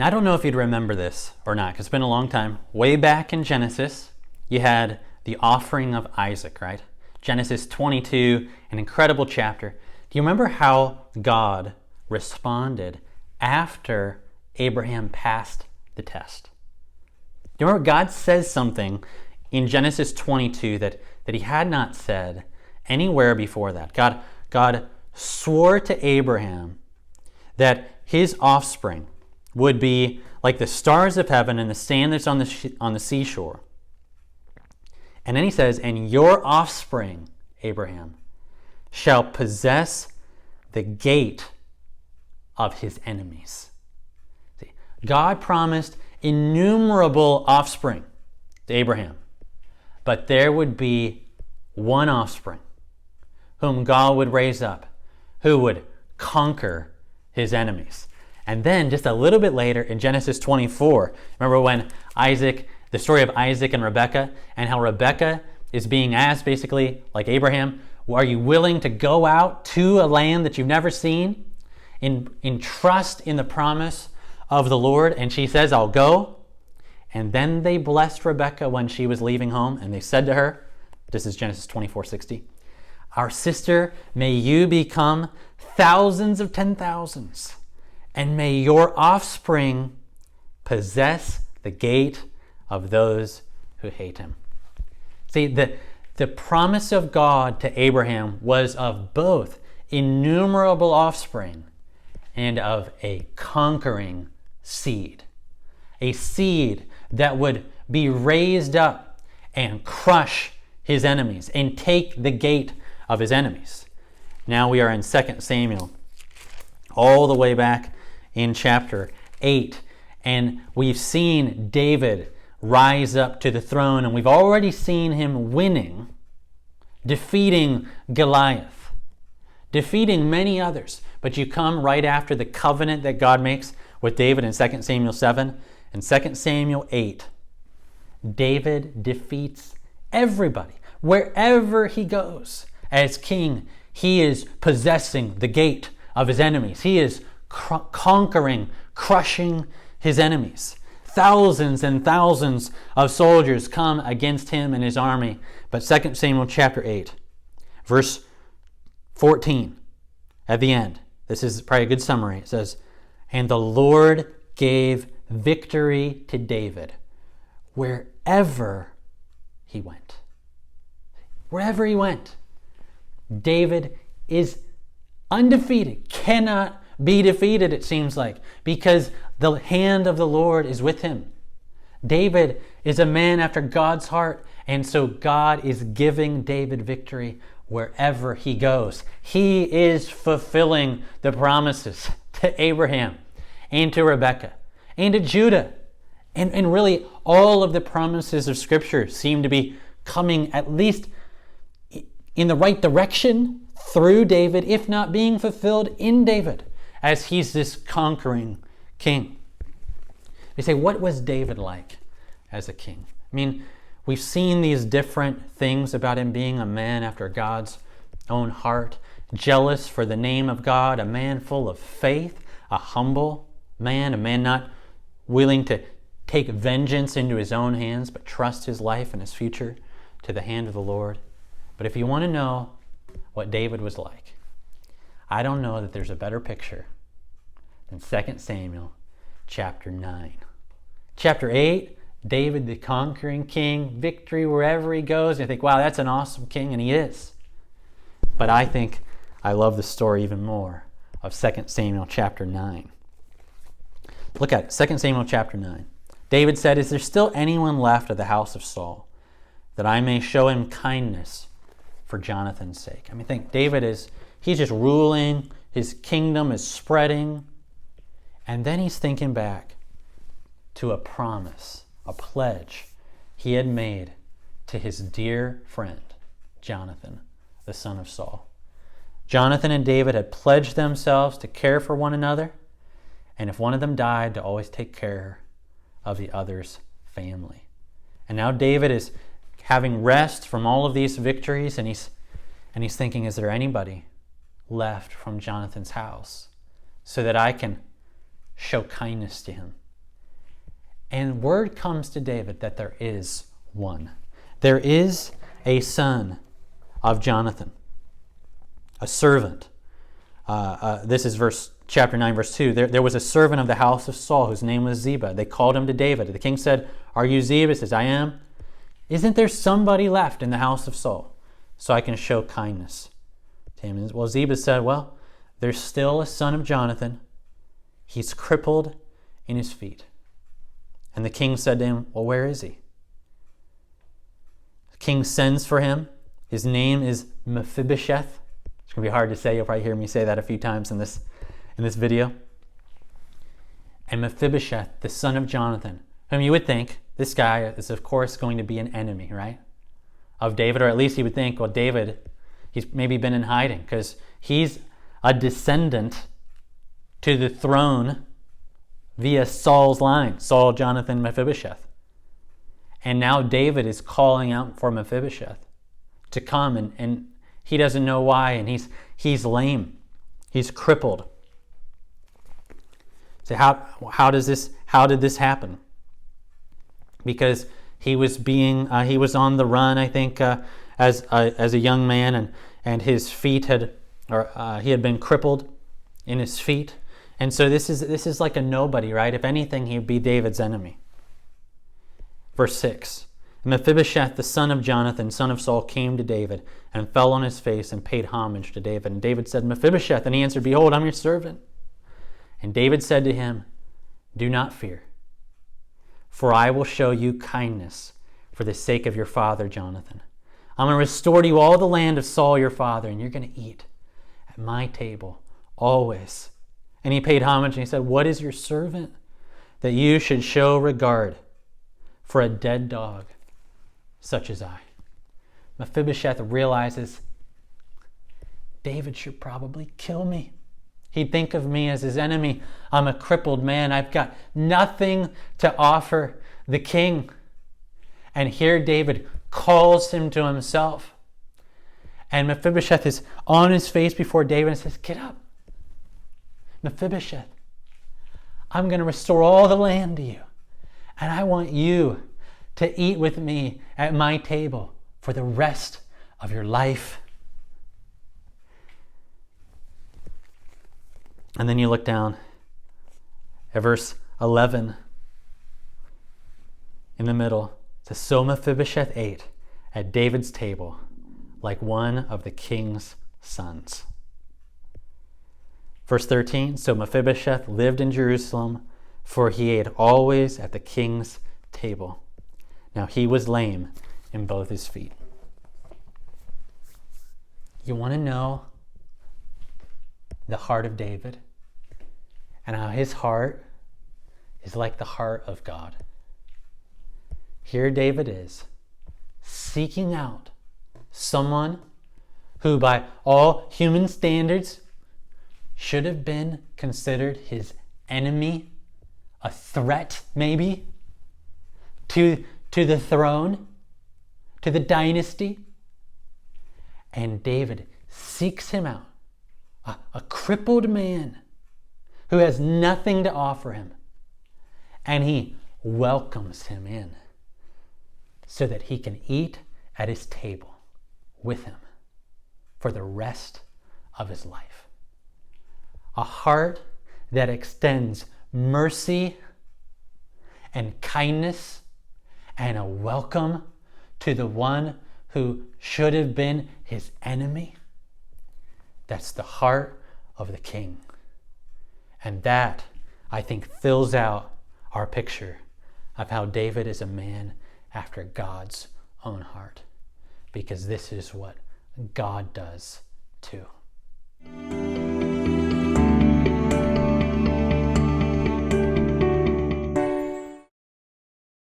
Now, I don't know if you'd remember this or not, because it's been a long time. Way back in Genesis, you had the offering of Isaac, right? Genesis 22, an incredible chapter. Do you remember how God responded after Abraham passed the test? Do you remember God says something in Genesis 22 that he had not said anywhere before that? God swore to Abraham that his offspring would be like the stars of heaven and the sand that's on the seashore. And then he says, and your offspring, Abraham, shall possess the gate of his enemies. See, God promised innumerable offspring to Abraham, but there would be one offspring whom God would raise up, who would conquer his enemies. And then just a little bit later in Genesis 24, remember when the story of Isaac and Rebekah, and how Rebekah is being asked basically, like Abraham, are you willing to go out to a land that you've never seen in trust in the promise of the Lord? And she says, I'll go. And then they blessed Rebekah when she was leaving home, and they said to her, this is Genesis 24:60, our sister, may you become thousands of 10,000s, and may your offspring possess the gate of those who hate him. See, the promise of God to Abraham was of both innumerable offspring and of a conquering seed. A seed that would be raised up and crush his enemies and take the gate of his enemies. Now we are in 2 Samuel, all the way back in chapter 8, and we've seen David rise up to the throne, and we've already seen him winning, defeating Goliath, defeating many others. But you come right after the covenant that God makes with David in 2 Samuel 7 and 2 Samuel 8. David defeats everybody. Wherever he goes as king, he is possessing the gate of his enemies. He is conquering, crushing his enemies. Thousands and thousands of soldiers come against him and his army. But 2 Samuel chapter 8, verse 14, at the end, this is probably a good summary. It says, and the Lord gave victory to David wherever he went. Wherever he went, David is undefeated, cannot be defeated, it seems like, because the hand of the Lord is with him. David is a man after God's heart, and so God is giving David victory wherever he goes. He is fulfilling the promises to Abraham and to Rebekah and to Judah. And really all of the promises of Scripture seem to be coming at least in the right direction through David, if not being fulfilled in David, as he's this conquering king. They say, what was David like as a king? I mean, we've seen these different things about him being a man after God's own heart, jealous for the name of God, a man full of faith, a humble man, a man not willing to take vengeance into his own hands, but trust his life and his future to the hand of the Lord. But if you want to know what David was like, I don't know that there's a better picture than 2 Samuel chapter 9. Chapter 8, David the conquering king, victory wherever he goes. And you think, wow, that's an awesome king, and he is. But I think I love the story even more of 2 Samuel chapter 9. Look at it, 2 Samuel chapter 9. David said, is there still anyone left of the house of Saul, that I may show him kindness for Jonathan's sake? I mean, think, he's just ruling, his kingdom is spreading, and then he's thinking back to a promise, a pledge he had made to his dear friend, Jonathan, the son of Saul. Jonathan and David had pledged themselves to care for one another, and if one of them died, to always take care of the other's family. And now David is having rest from all of these victories, and he's thinking, is there anybody left from Jonathan's house so that I can show kindness to him And word comes to David that there is one. There is a son of Jonathan, a servant. This is chapter 9, verse 2. There was a servant of the house of Saul whose name was Ziba. They called him to David. The king said, "Are you Ziba?" He says, "I am." "Isn't there somebody left in the house of Saul so I can show kindness to him?" Well, Ziba said, "Well, there's still a son of Jonathan. He's crippled in his feet." And the king said to him, "Well, where is he?" The king sends for him. His name is Mephibosheth. It's going to be hard to say. You'll probably hear me say that a few times in this video. And Mephibosheth, the son of Jonathan, whom you would think, this guy is of course going to be an enemy, right? Of David, or at least he would think, well, David, he's maybe been in hiding because he's a descendant to the throne via Saul's line, Saul, Jonathan, Mephibosheth. And now David is calling out for Mephibosheth to come, and he doesn't know why, and he's lame. He's crippled. So how did this happen? Because he was on the run, I think, as a young man, and his feet he had been crippled in his feet. And so this is like a nobody, right? If anything, he'd be David's enemy. Verse 6. Mephibosheth, the son of Jonathan, son of Saul, came to David and fell on his face and paid homage to David. And David said, "Mephibosheth." And he answered, "Behold, I'm your servant." And David said to him, "Do not fear, for I will show you kindness for the sake of your father Jonathan. I'm going to restore to you all the land of Saul your father, and you're going to eat at my table always." And he paid homage, and he said, "What is your servant that you should show regard for a dead dog such as I?" Mephibosheth realizes David should probably kill me. He'd think of me as his enemy. I'm a crippled man. I've got nothing to offer the king. And here David calls him to himself. And Mephibosheth is on his face before David and says, "Get up, Mephibosheth. I'm going to restore all the land to you. And I want you to eat with me at my table for the rest of your life." And then you look down at verse 11 in the middle. It says, "So Mephibosheth ate at David's table like one of the king's sons." Verse 13, "So Mephibosheth lived in Jerusalem, for he ate always at the king's table. Now he was lame in both his feet." You want to know the heart of David and how his heart is like the heart of God. Here David is seeking out someone who by all human standards should have been considered his enemy, a threat maybe to the throne, to the dynasty. And David seeks him out, a crippled man who has nothing to offer him. And he welcomes him in so that he can eat at his table with him for the rest of his life. A heart that extends mercy and kindness and a welcome to the one who should have been his enemy. That's the heart of the king. And that, I think, fills out our picture of how David is a man after God's own heart. Because this is what God does too.